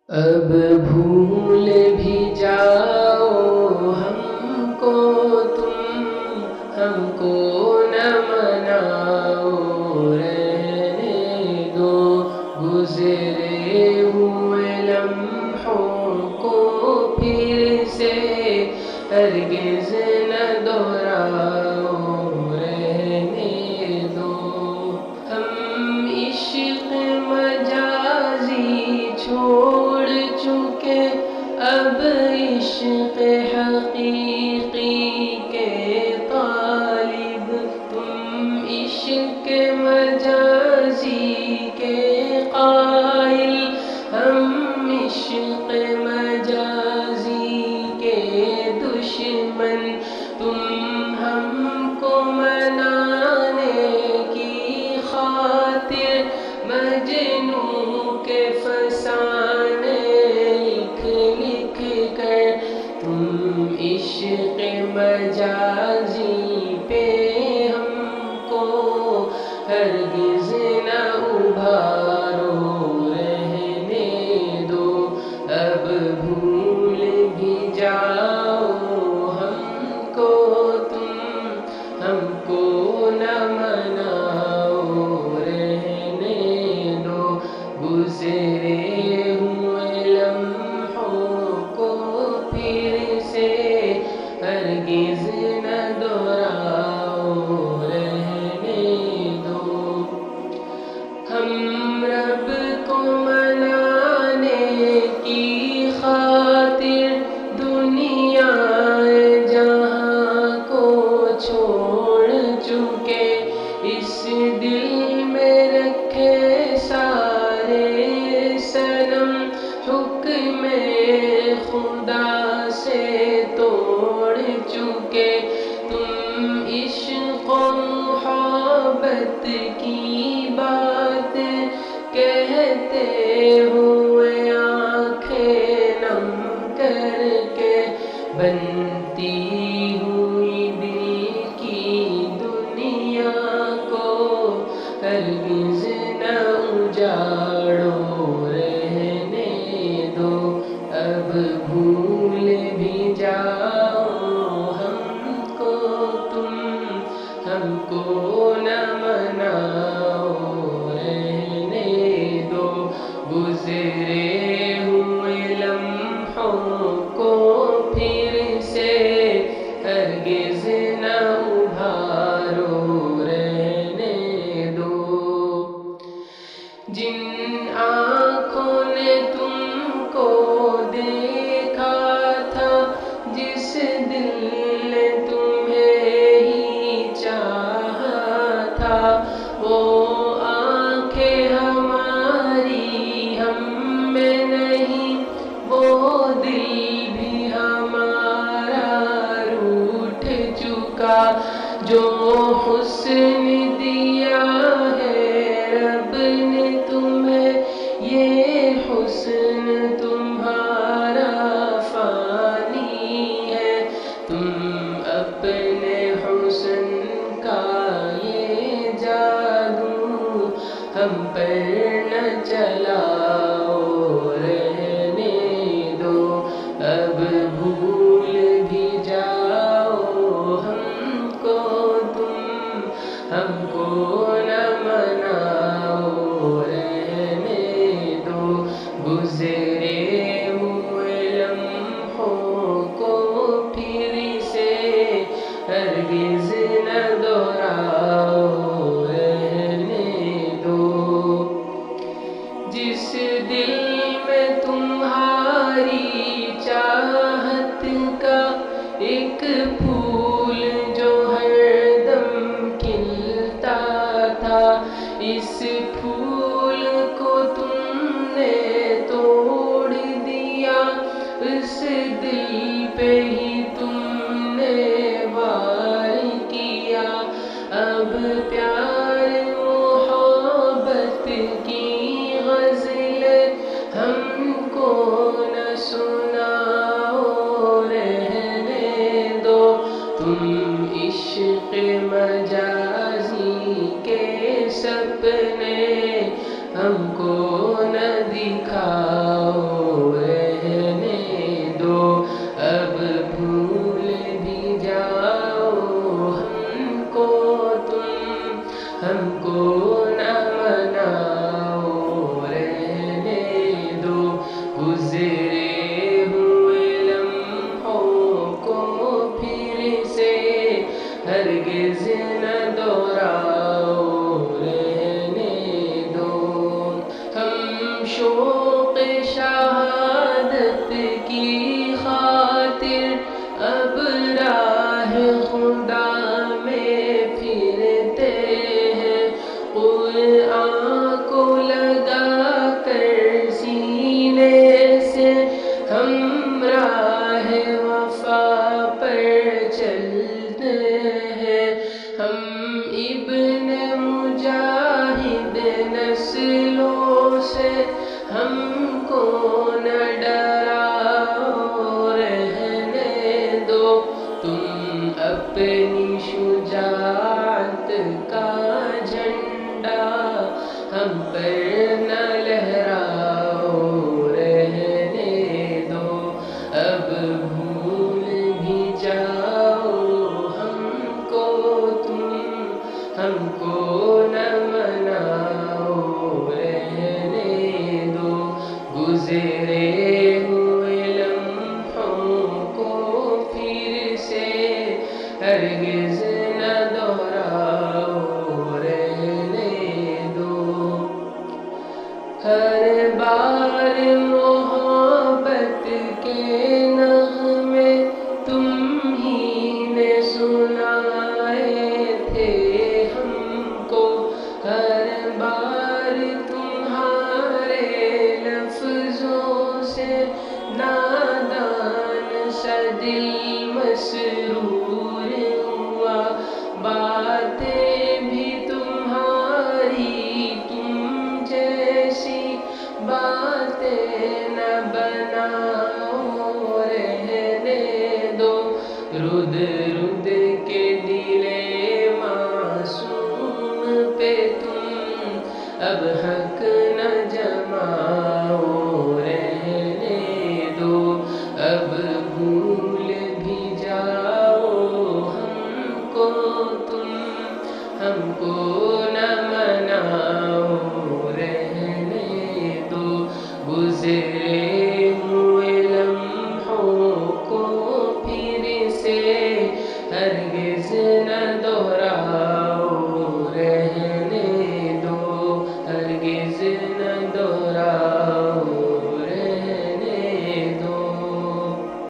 اب بھول بھی جاؤ ہم کو تم، ہم کو نہ مناؤ، رہنے دو گزرے ہوئے لمحوں کو پھر سے ہرگز نہ دہراؤ، رہنے دو۔ ہم عشق مجازی چھوڑ چکے، اب عشق حقیقی کے طالب، تم عشق مجازی کے قائل، ہم عشق مجازی کے دشمن، تم ہم کو منانے کی خاطر مجنوں کے فسانے لکھ لکھ کر، تم عشق مجازی پہ ہم کو ہرگز نہ ابھارو، رہنے دو۔ اب بھول بھی جاؤ ہم کو تم، ہم کو نہ مناؤ، رہنے دو گزرے ہوئے لمحوں کو پھر سے ہرگز نہ دہراؤ، رہنے دو۔ ہم رب کو منانے کی خاطر دنیا جہاں کو چھوڑ چکے، اس دل میں رکھے سارے صنم، حکم خدا سے توڑ چکے، تم عشق و محبت کی بات کہتے ہوئے آنکھیں نم کر کے، بنتی ہوئی دل کی دنیا کو ہرگز نہ اجاڑو، رہنے دو۔ اب بھول بھی جاؤ ہم کو تم، ہم کو نہ مناؤ، رہنے دو گزرے ہوئے لمحوں کو پھر سے ہرگز نہ ابھارو، رہنے دو۔ جن آنکھوں نے تم کو دیکھا تھا، جس دل نے تمہیں ہی چاہا تھا، وہ آنکھیں ہماری ہم میں نہیں، وہ دل بھی ہمارا روٹھ چکا، جو حسن دیا ہے رب نے تمہیں، یہ حسن تمہارا فانی ہے، تم اپنے حسن کا یہ جادو ہم پر نہ چلاؤ، رہنے دو۔ اب بھول بھی جاؤ ہم کو تم، ہم کو نہ مناؤ، رہنے دو گزرے ہوئے لمحوں کو پھر سے ہرگز نہ دہراؤ، رہنے دو۔ جس دل میں تمہاری چاہت کا ایک پھول جو ہر دم کھلتا تھا، اس پھول کو تم نے توڑ گزرے ہوئے لمحوں کو پھر سے ہرگز نہ دہراؤ، رہنے دو۔ ہر بار محبت کے نغمے تم ہی نے سنائے تھے ہم کو، ہر بار تمہارے لفظوں سے نادان سا دل مسرور ہوا، باتیں بھی تمہاری تم جیسی باتیں نہ بناؤ، رہنے دو۔ رد رد کے دل معصوم پہ تم اب حق نہ جماؤ، رہنے دو۔ اب بھول بھی جاؤ ہم کو تم، ہم کو نہ مناؤ، رہنے دو۔ گزرے